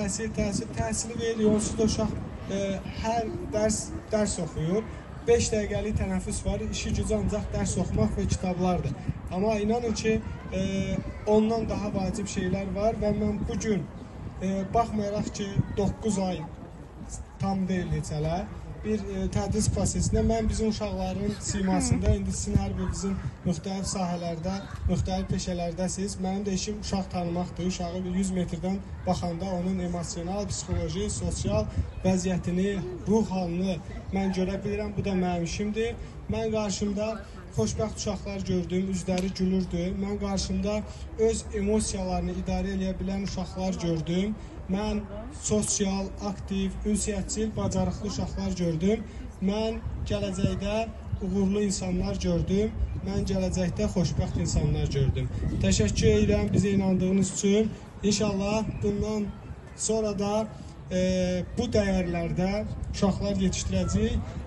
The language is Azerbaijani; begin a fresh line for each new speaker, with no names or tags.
təhsili veriyor. Onsuz da uşaq hər dərs oxuyur. 5 dəqiqəlik tənəffüs var. İşi gücü ancaq dərs oxumaq və kitablardır. Amma inanın ki, ondan daha vacib şeylər var və mən bugün baxmayaraq ki, 9 ay tam deyil neçələ, bir tədris prosesində mən bizim uşaqların simasında, indi sizin hər birinizin müxtəlif sahələrdə, müxtəlif peşələrdəsiniz. Mənim də işim uşaq tanımaqdır. Uşağı 100 metrdən baxanda onun emosional, psixoloji, sosial vəziyyətini, ruh halını mən görə bilirəm. Bu da mənim işimdir. Mən qarşımda xoşbəxt uşaqlar gördüm, üzləri gülürdü. Mən qarşımda öz emosiyalarını idarə edə bilən uşaqlar gördüm. Mən sosial, aktiv, ünsiyyətçil, bacarıqlı uşaqlar gördüm. Mən gələcəkdə uğurlu insanlar gördüm. Mən gələcəkdə xoşbəxt insanlar gördüm. Təşəkkür edirəm bizə inandığınız üçün. İnşallah bundan sonra da bu dəyərlərdə uşaqlar yetişdirəcəyik.